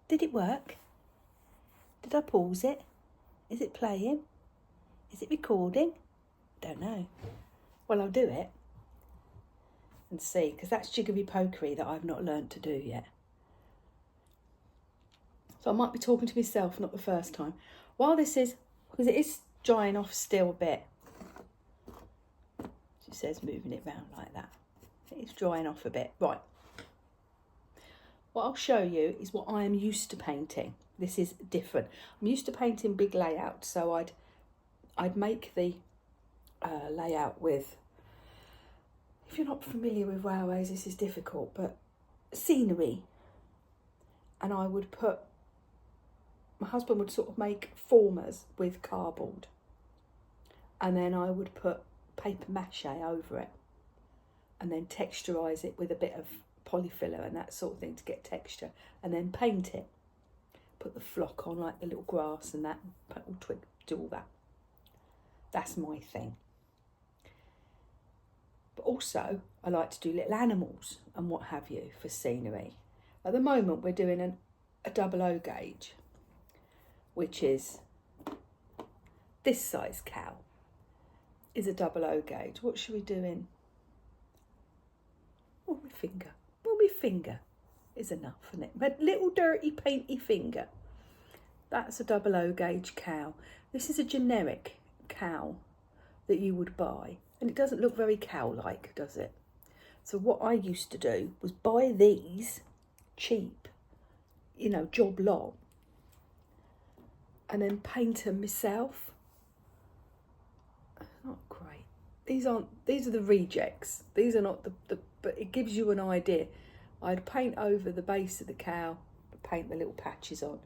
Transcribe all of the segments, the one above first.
Did it work? Did I pause it? Is it playing? Is it recording? Don't know. Well, I'll do it and see, because that's jiggery pokery that I've not learned to do yet. So I might be talking to myself, not the first time. While this is, because it is drying off still a bit. She says moving it round like that. It's drying off a bit. Right. What I'll show you is what I am used to painting. This is different. I'm used to painting big layouts, so I'd make the layout with, if you're not familiar with railways, this is difficult, but scenery. And I would put, my husband would sort of make formers with cardboard. And then I would put paper mache over it. And then texturise it with a bit of polyfiller and that sort of thing to get texture. And then paint it. Put the flock on, like the little grass and that, little twig, do all that. That's my thing. But also, I like to do little animals and what have you for scenery. At the moment, we're doing a 00 gauge, which is this size cow, is a 00 gauge. What should we do in? Oh, my finger. Well, my finger is enough, isn't it? But little dirty painty finger. That's a 00 gauge cow. This is a generic cow that you would buy. And it doesn't look very cow-like, does it? So what I used to do was buy these cheap, you know, job lot, and then paint them myself. Not great. These are the rejects. These are not the but it gives you an idea. I'd paint over the base of the cow, paint the little patches on.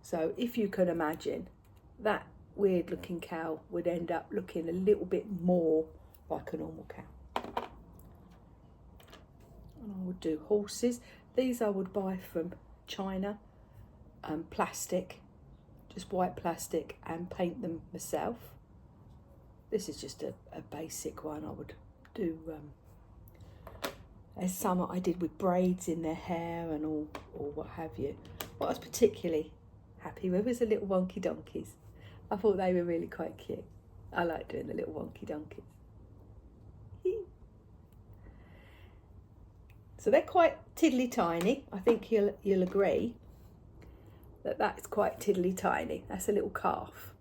So if you can imagine, that weird looking cow would end up looking a little bit more like a normal cow. And I would do horses. These I would buy from China, plastic, just white plastic, and paint them myself. This is just a basic one. I would do, there's some I did with braids in their hair and all, or what have you. What I was particularly happy with was the little wonky donkeys. I thought they were really quite cute. I like doing the little wonky donkeys. So they're quite tiddly tiny. I think you'll agree that that's quite tiddly tiny. That's a little calf.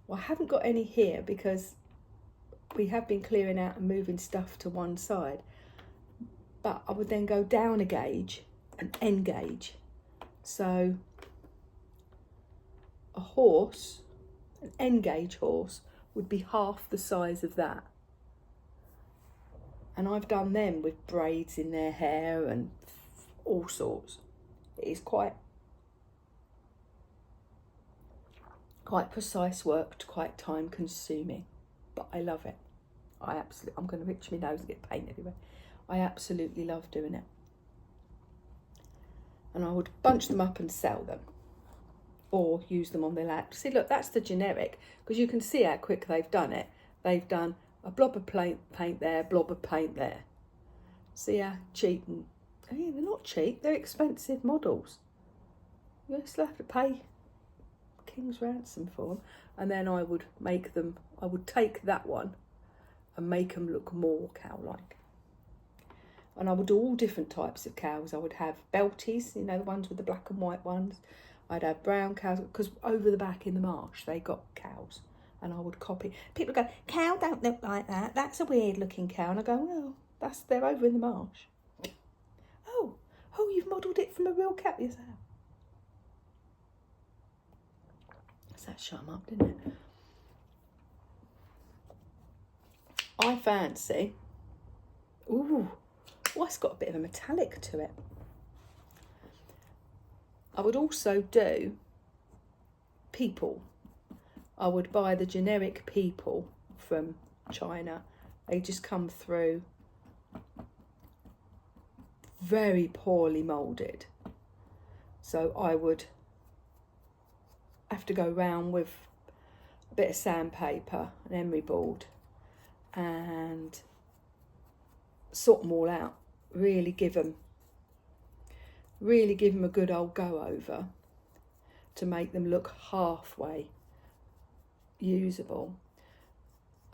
Well, I haven't got any here because we have been clearing out and moving stuff to one side. But I would then go down a gauge, an N gauge. So a horse, an N gauge horse, would be half the size of that. And I've done them with braids in their hair and all sorts. It is quite precise work, quite time consuming, but I love it. I'm going to itch my nose and get paint everywhere. I absolutely love doing it. And I would bunch them up and sell them, or use them on their lap. See, look, that's the generic, because you can see how quick they've done it. They've done a blob of paint there, blob of paint there. See how cheap, and I mean, they're not cheap, they're expensive models. You still have to pay king's ransom for them. And then I would make them, I would take that one and make them look more cow-like. And I would do all different types of cows. I would have belties, you know, the ones with the black and white ones. I'd have brown cows, because over the back in the marsh, they got cows. And I would copy. People go, cow don't look like that. That's a weird looking cow. And I go, well, they're over in the marsh. Oh, you've modelled it from a real cow. Yes, I have. So that shut 'em up, didn't it? I fancy, it's got a bit of a metallic to it. I would also do people. I would buy the generic people from China. They just come through very poorly moulded. So I would have to go round with a bit of sandpaper, an emery board, and sort them all out. Really give them really give them a good old go over to make them look halfway usable.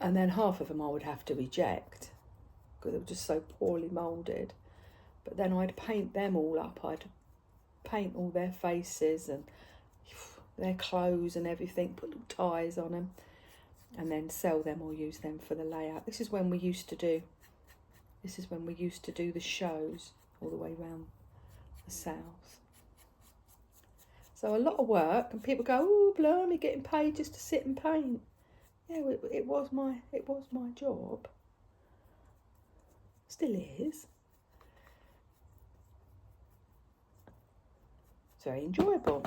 And then half of them I would have to reject because they were just so poorly moulded. But then I'd paint them all up. I'd paint all their faces and their clothes and everything, put little ties on them, and then sell them or use them for the layout. This is when we used to do the shows all the way around the south. So a lot of work, and people go, "Oh, blimey, getting paid just to sit and paint." Yeah, it was my job. Still is. It's very enjoyable.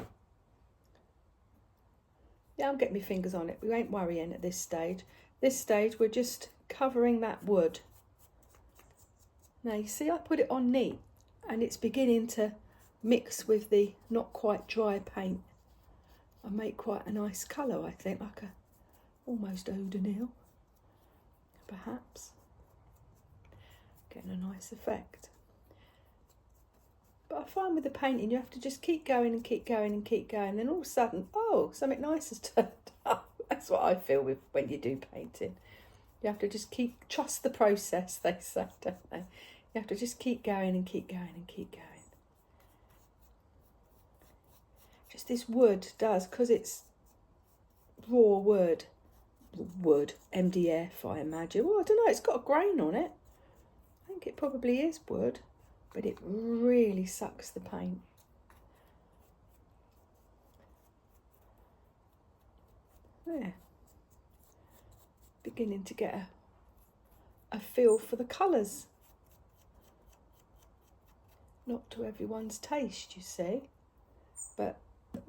Yeah, I'm getting my fingers on it. We ain't worrying at this stage. This stage, we're just covering that wood. Now, you see, I put it on neat, and it's beginning to mix with the not quite dry paint and make quite a nice colour, I think, like a almost eau de Nil, perhaps. Getting a nice effect. But I find with the painting, you have to just keep going and keep going and keep going. Then all of a sudden, oh, something nice has turned up. That's what I feel with when you do painting. You have to just trust the process, they say, don't they? You have to just keep going and keep going and keep going. Just this wood does, because it's raw wood, MDF, I imagine. Well, I don't know, it's got a grain on it. I think it probably is wood, but it really sucks the paint. There. Beginning to get a feel for the colours. Not to everyone's taste, you see, but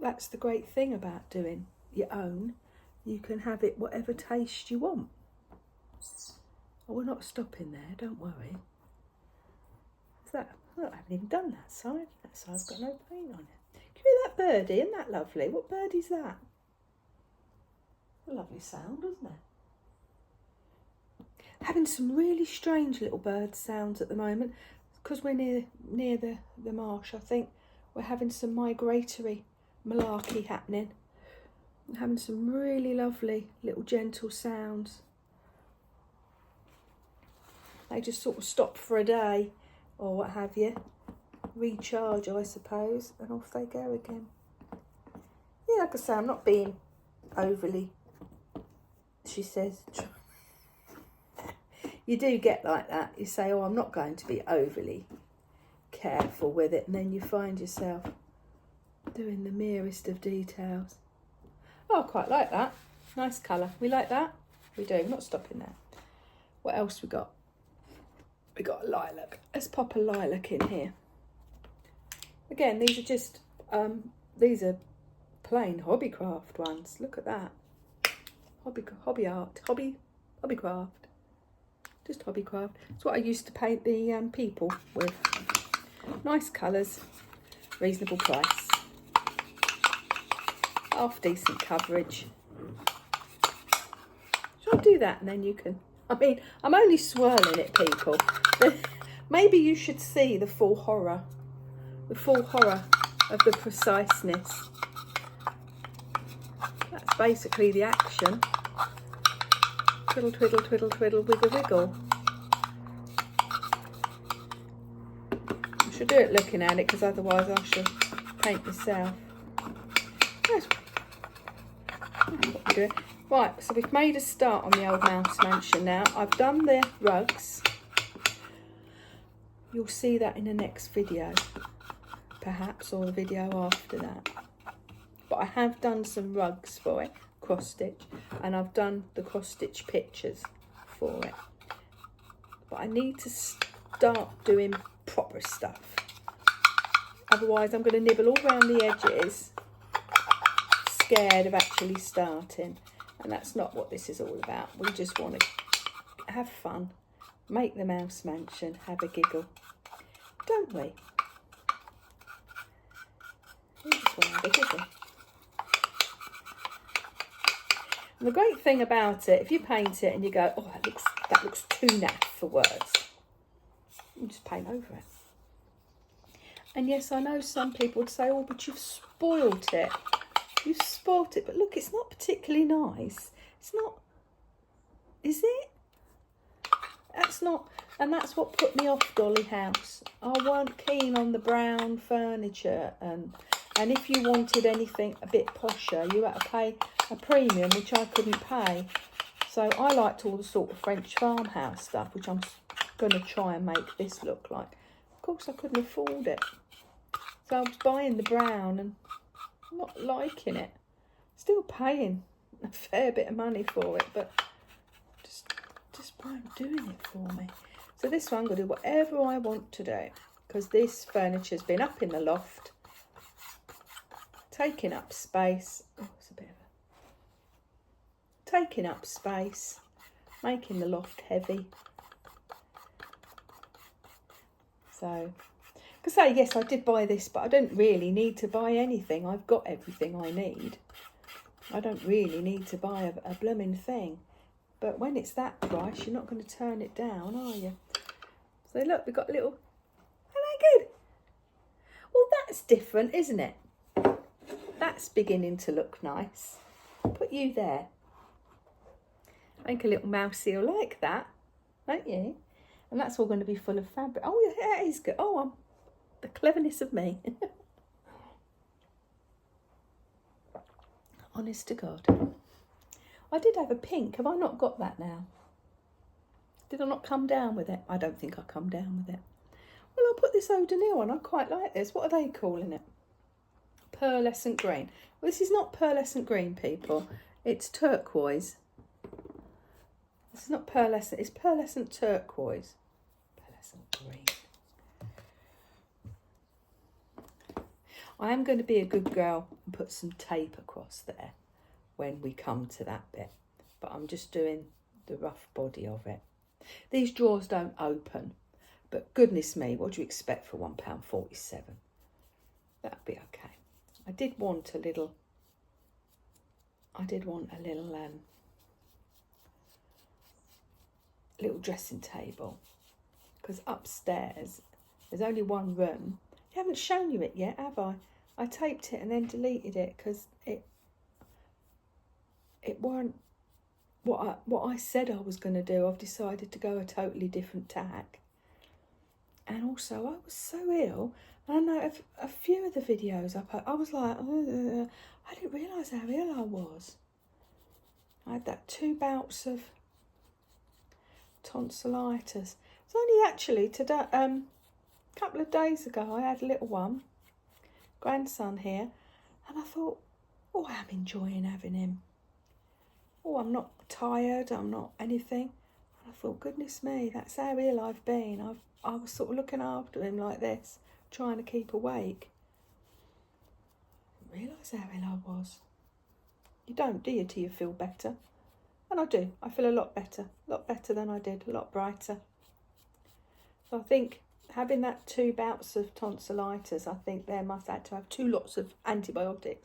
that's the great thing about doing your own. You can have it whatever taste you want. Oh, we're not stopping there, don't worry. Is that? Oh, I haven't even done that side. That side's got no paint on it. Can you hear that birdie? Isn't that lovely? What birdie's that? A lovely sound, isn't it? Having some really strange little bird sounds at the moment because we're near the marsh. I think we're having some migratory malarkey happening. I'm having some really lovely little gentle sounds. They just sort of stop for a day or what have you, recharge I suppose, and off they go again. Yeah, like I say, I'm not being overly, she says. You do get like that. You say, oh, I'm not going to be overly careful with it, and then you find yourself doing the merest of details. Oh, I quite like that. Nice colour. We like that? We do. We're not stopping there. What else we got? We got a lilac. Let's pop a lilac in here. Again, these are just, these are plain Hobby Craft ones. Look at that. Hobby Craft. Just Hobby Craft. It's what I used to paint the people with. Nice colours. Reasonable price. Half decent coverage. Shall I do that and then you can... I mean, I'm only swirling it, people. But maybe you should see the full horror. The full horror of the preciseness. That's basically the action. Twiddle, twiddle, twiddle, twiddle, wiggle, wiggle. I should do it looking at it because otherwise I shall paint myself. That's what we're doing. Right, so we've made a start on the old mouse mansion now. I've done the rugs. You'll see that in the next video, perhaps, or the video after that. But I have done some rugs for it, cross stitch, and I've done the cross stitch pictures for it. But I need to start doing proper stuff. Otherwise I'm going to nibble all around the edges, scared of actually starting. And that's not what this is all about. We just want to have fun, make the mouse mansion, have a giggle, don't we? We just want to have a giggle. And the great thing about it, if you paint it and you go, oh, that looks too naff for words, you just paint over it. And yes, I know some people would say, oh, but you've spoilt it. You've spoilt it. But look, it's not particularly nice. It's not, is it? That's not, and that's what put me off Dolly House. I weren't keen on the brown furniture, and if you wanted anything a bit posher, you had to pay a premium, which I couldn't pay. So I liked all the sort of French farmhouse stuff, which I'm going to try and make this look like. Of course, I couldn't afford it. So I was buying the brown and not liking it. Still paying a fair bit of money for it, but just weren't doing it for me. So this one I'm going to do whatever I want to do, because this furniture's been up in the loft, taking up space. Oh, it's a bit of a... taking up space, making the loft heavy. So, I could say, yes, I did buy this, but I don't really need to buy anything. I've got everything I need. I don't really need to buy a blooming thing. But when it's that price, you're not going to turn it down, are you? So look, we've got a little... Isn't that good? Well, that's different, isn't it? That's beginning to look nice. Put you there. Make a little mousey like that, don't you? And that's all going to be full of fabric. Oh, yeah, that is good. Oh, the cleverness of me. Honest to God. I did have a pink. Have I not got that now? Did I not come down with it? I don't think I come down with it. Well, I'll put this eau de Nil on. I quite like this. What are they calling it? Pearlescent green. Well, this is not pearlescent green, people. It's turquoise. This is not pearlescent. It's pearlescent turquoise. Pearlescent green. I am going to be a good girl and put some tape across there when we come to that bit, but I'm just doing the rough body of it. These drawers don't open, but goodness me, what do you expect for £1.47? That'll be okay. I did want a little little dressing table, because upstairs there's only one room. I haven't shown you it yet, have I? I taped it and then deleted it because it weren't what I said I was going to do. I've decided to go a totally different tack. And also, I was so ill. And I know a few of the videos I was like, I didn't realise how ill I was. I had that 2 bouts of tonsillitis. It's only actually today, a couple of days ago, I had a little one, grandson here, and I thought, oh, I'm enjoying having him. Oh, I'm not tired, I'm not anything. And I thought, goodness me, that's how ill I've been. I was sort of looking after him like this, trying to keep awake. I didn't realise how ill I was. You don't, do you, till you feel better? And I do. I feel a lot better than I did, a lot brighter. So I think having that 2 bouts of tonsillitis, I think there must have to have 2 lots of antibiotics.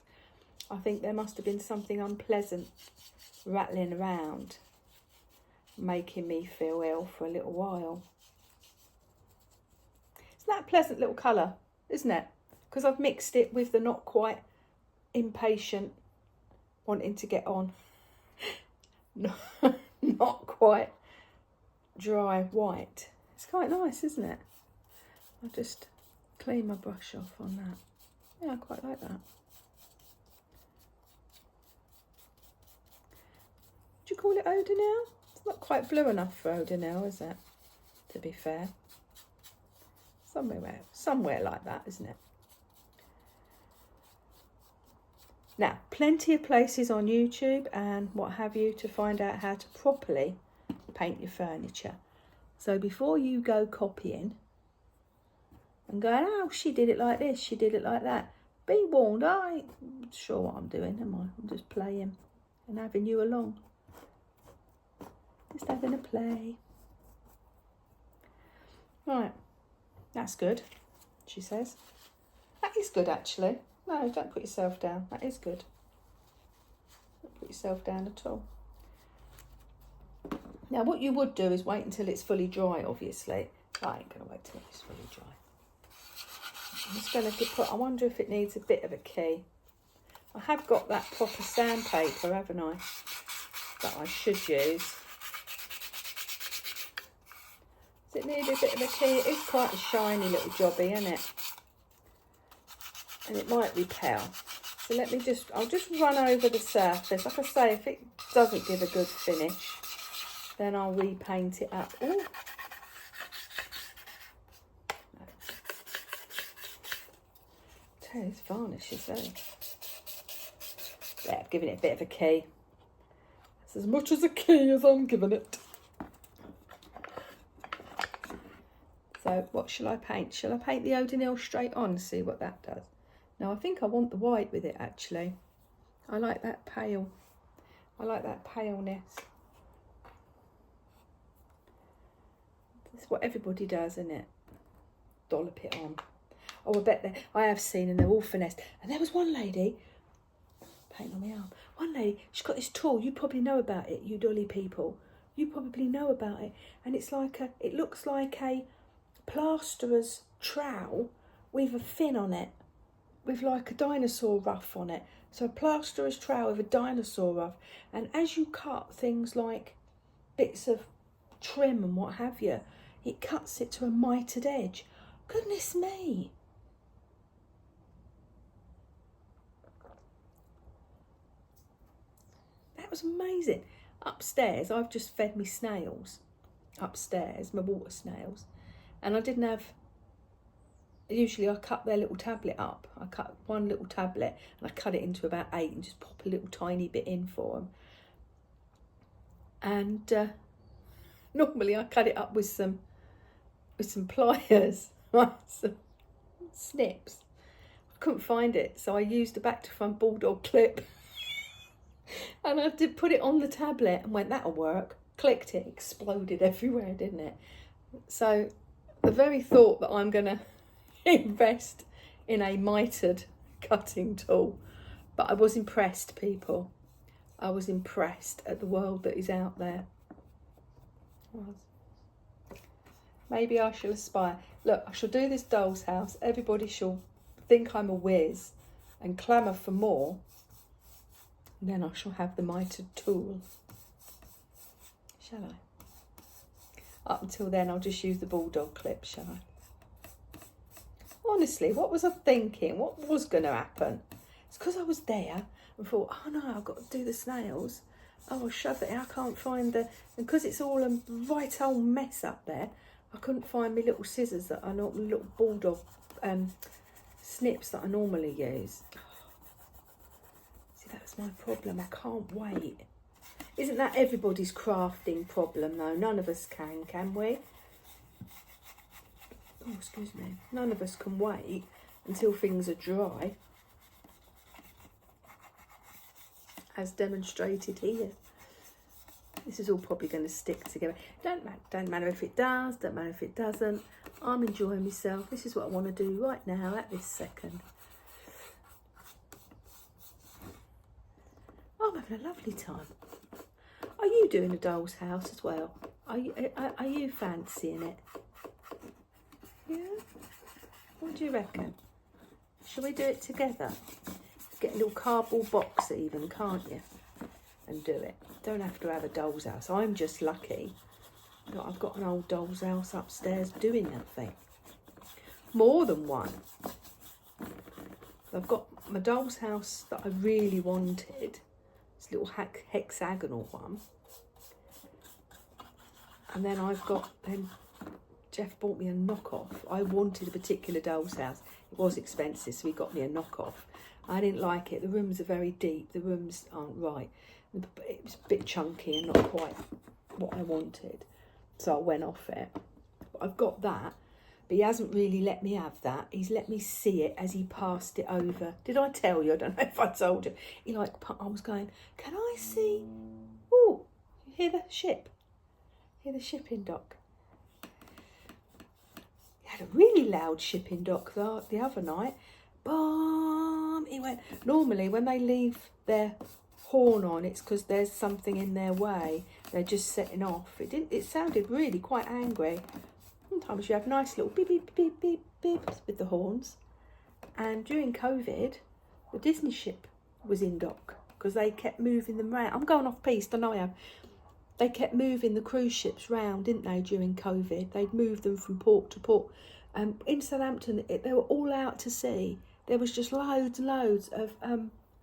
I think there must have been something unpleasant rattling around, making me feel ill for a little while. Isn't that a pleasant little colour, isn't it? Because I've mixed it with the not quite impatient, wanting to get on, not quite dry white. It's quite nice, isn't it? I'll just clean my brush off on that. Yeah, I quite like that. Do you call it eau de Nil? It's not quite blue enough for eau de Nil, is it? To be fair. Somewhere like that, isn't it? Now, plenty of places on YouTube and what have you to find out how to properly paint your furniture. So before you go copying and going, oh, she did it like this, she did it like that, be warned, I ain't sure what I'm doing, am I? I'm just playing and having you along. Just having a play. Right, that's good, she says. That is good, actually. No, don't put yourself down. That is good. Don't put yourself down at all. Now, what you would do is wait until it's fully dry, obviously. I ain't going to wait till it's fully dry. I'm just going to put, I wonder if it needs a bit of a key. I have got that proper sandpaper, haven't I? That I should use. Does it need a bit of a key? It is quite a shiny little jobby, isn't it? And it might repel. So let me just, I'll just run over the surface. Like I say, if it doesn't give a good finish, then I'll repaint it up. Ooh. This varnish is very... Yeah, I've given it a bit of a key. It's as much as a key as I'm giving it. So what shall I paint? Shall I paint the eau de Nil straight on and see what that does? No, I think I want the white with it actually. I like that pale. I like that paleness. That's what everybody does, isn't it? Dollop it on. Oh, I bet I have seen, and they're all finessed. And there was one lady, paint on my arm. One lady, she's got this tool. You probably know about it, you dolly people. You probably know about it. And it's like a, it looks like a plasterer's trowel with a fin on it, with like a dinosaur ruff on it. So a plasterer's trowel with a dinosaur ruff. And as you cut things like bits of trim and what have you, it cuts it to a mitered edge. Goodness me. That was amazing. Upstairs, I've just fed me snails. Upstairs, my water snails. And I didn't have... Usually I cut their little tablet up. I cut one little tablet and I cut it into about 8 and just pop a little tiny bit in for them. And normally I cut it up with some pliers, right? Some snips. I couldn't find it, so I used a back to front bulldog clip. And I did put it on the tablet and went, that'll work. Clicked it, exploded everywhere, didn't it? So the very thought that I'm going to invest in a mitered cutting tool. But I was impressed, people. I was impressed at the world that is out there. I was. Maybe I shall aspire. Look, I shall do this doll's house. Everybody shall think I'm a whiz and clamour for more. And then I shall have the mitered tool. Shall I? Up until then, I'll just use the bulldog clip, shall I? Honestly, what was I thinking? What was going to happen? It's because I was there and thought, oh no, I've got to do the snails. Oh, I'll shove it in. I can't find the... And because it's all a right old mess up there, I couldn't find my little scissors that I know, little bulldog snips that I normally use. See, that's my problem. I can't wait. Isn't that everybody's crafting problem though? None of us can we? Oh, excuse me. None of us can wait until things are dry, as demonstrated here. This is all probably going to stick together. Don't matter if it does, don't matter if it doesn't. I'm enjoying myself. This is what I want to do right now at this second. I'm having a lovely time. Are you doing a doll's house as well? Are you fancying it? Yeah? What do you reckon? Shall we do it together? Get a little cardboard box even, can't you? And do it. Don't have to have a doll's house. I'm just lucky that I've got an old doll's house upstairs doing that thing. More than one. I've got my doll's house that I really wanted. This little hexagonal one. And then I've got, then Jeff bought me a knockoff. I wanted a particular doll's house. It was expensive, so he got me a knockoff. I didn't like it. The rooms are very deep. The rooms aren't right. It was a bit chunky and not quite what I wanted. So I went off it. But I've got that. But he hasn't really let me have that. He's let me see it as he passed it over. Did I tell you? I don't know if I told you. I was going, can I see? Oh, you hear the ship? Hear the shipping dock? He had a really loud shipping dock the other night. Boom! He went. Normally, when they leave their horn on, it's because there's something in their way. They're just setting off. It sounded really quite angry. Sometimes you have nice little beep beep beep beep beeps with the horns. And during COVID, the Disney ship was in dock because they kept moving them round. I'm going off piste, I know I am. They kept moving the cruise ships round, didn't they, during COVID? They'd move them from port to port. In Southampton, they were all out to sea. There was just loads and loads of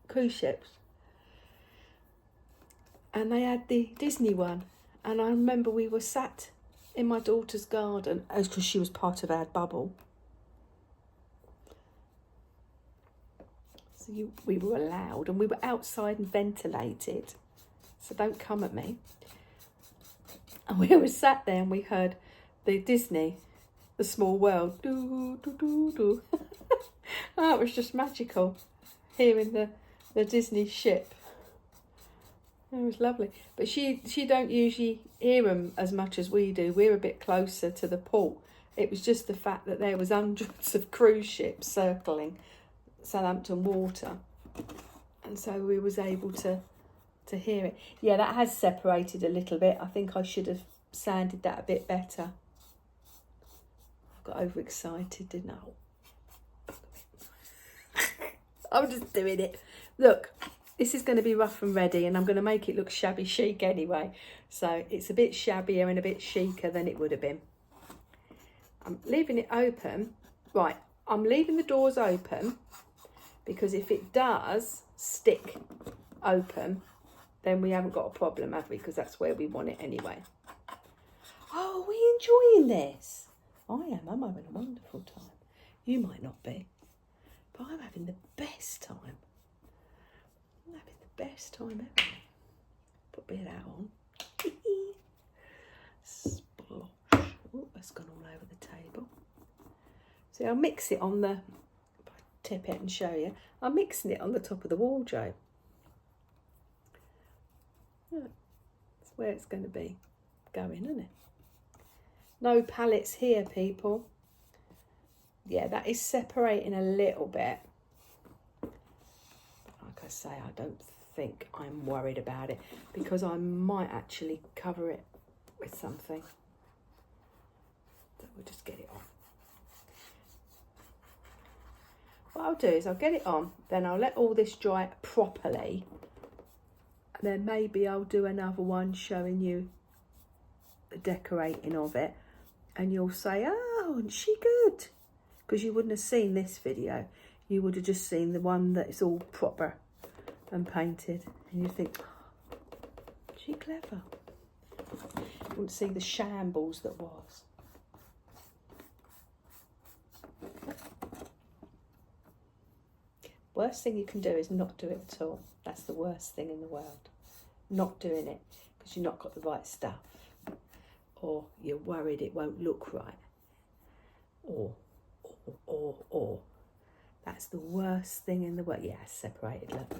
cruise ships. And they had the Disney one. And I remember we were sat in my daughter's garden, because she was part of our bubble. So we were allowed, and we were outside and ventilated. So don't come at me. And we were sat there and we heard the Disney, The Small World. Do, do, do, do. Oh, it was just magical, hearing the Disney ship. It was lovely. But she don't usually hear them as much as we do. We're a bit closer to the port. It was just the fact that there was hundreds of cruise ships circling Southampton water. And so we was able to hear it. Yeah, that has separated a little bit. I think I should have sanded that a bit better. I got overexcited, didn't I? I'm just doing it. Look, this is going to be rough and ready, and I'm going to make it look shabby chic anyway. So it's a bit shabbier and a bit chicer than it would have been. I'm leaving it open. Right, I'm leaving the doors open because if it does stick open, then we haven't got a problem, have we? Because that's where we want it anyway. Oh, are we enjoying this? I am. I'm having a wonderful time. You might not be, but I'm having the best time. I'm having the best time ever. Put a bit of that on. Splosh. Oh, that's gone all over the table. See, I'll mix it on the... If I tip it and show you. I'm mixing it on the top of the wardrobe. That's where it's going to be going, isn't it? No pallets here, people. Yeah, that is separating a little bit. Like I say, I don't think I'm worried about it because I might actually cover it with something. So we'll just get it on. What I'll do is I'll get it on, then I'll let all this dry properly. And then maybe I'll do another one showing you the decorating of it. And you'll say, oh, isn't she good? Because you wouldn't have seen this video. You would have just seen the one that's all proper and painted. And you think, oh, she clever. You wouldn't see the shambles that was. Worst thing you can do is not do it at all. That's the worst thing in the world. Not doing it because you've not got the right stuff. Or you're worried it won't look right. Or. That's the worst thing in the world. Yeah, it's separated, look.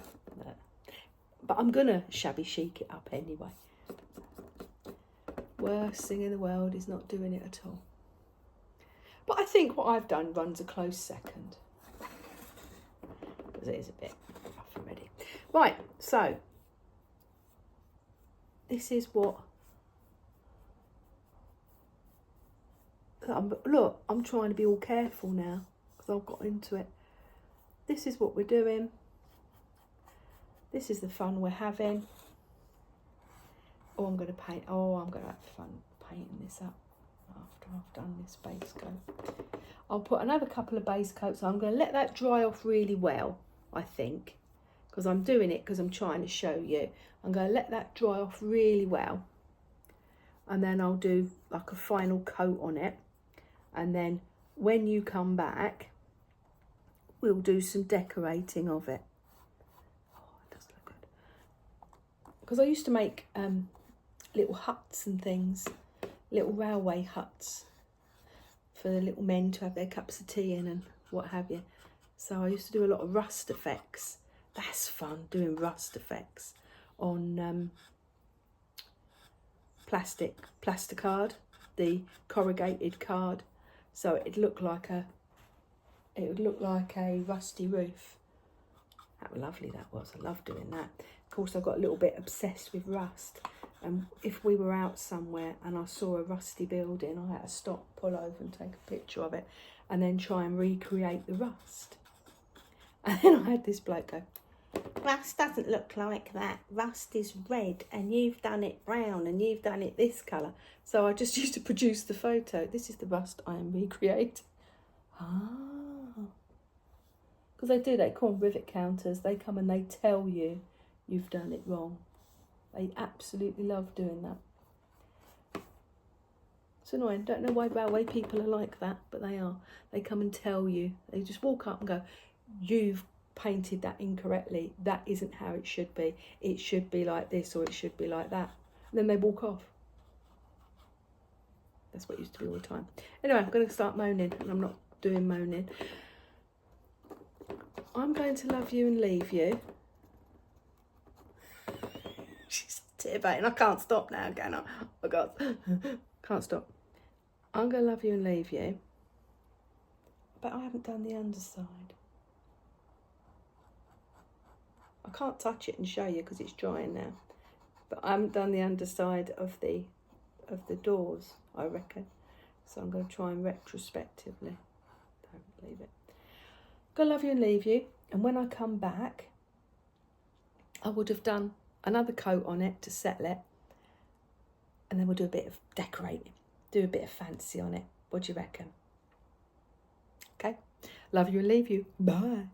But I'm going to shabby chic it up anyway. Worst thing in the world is not doing it at all. But I think what I've done runs a close second. Because it is a bit rough and ready. Right, so this is what... Look, I'm trying to be all careful now because I've got into it. This is what we're doing. This is the fun we're having. Oh, I'm going to paint. Oh, I'm going to have fun painting this up after I've done this base coat. I'll put another couple of base coats. I'm going to let that dry off really well, I think, because I'm doing it because I'm trying to show you. I'm going to let that dry off really well. And then I'll do like a final coat on it. And then when you come back, we'll do some decorating of it. Oh, it does look good. Because I used to make little huts and things, little railway huts for the little men to have their cups of tea in and what have you. So I used to do a lot of rust effects. That's fun, doing rust effects on plasticard, the corrugated card. So it would look like a rusty roof. That was lovely, that was. I love doing that. Of course, I got a little bit obsessed with rust. And if we were out somewhere and I saw a rusty building, I had to stop, pull over and take a picture of it and then try and recreate the rust. And then I had this bloke go, Rust doesn't look like that. Rust is red and you've done it brown and you've done it this colour. So I just used to produce the photo. This is the Rust I am recreating. Because they call them rivet counters. They come and they tell you you've done it wrong. They absolutely love doing that. It's annoying. Don't know why railway people are like that, but they are. They come and tell you. They just walk up and go, you've painted that incorrectly. That isn't how it should be. It should be like this or it should be like that. And then they walk off. That's what it used to be all the time. Anyway, I'm going to start moaning, and I'm not doing moaning. I'm going to love you and leave you. She's titivating. I can't stop now, can I? Oh God. Can't stop. I'm going to love you and leave you. But I haven't done the underside. I can't touch it and show you because it's drying now. But I haven't done the underside of the doors, I reckon. So I'm going to try and retrospectively. Don't leave it. I'm going to love you and leave you. And when I come back, I would have done another coat on it to settle it. And then we'll do a bit of decorating. Do a bit of fancy on it. What do you reckon? Okay. Love you and leave you. Bye.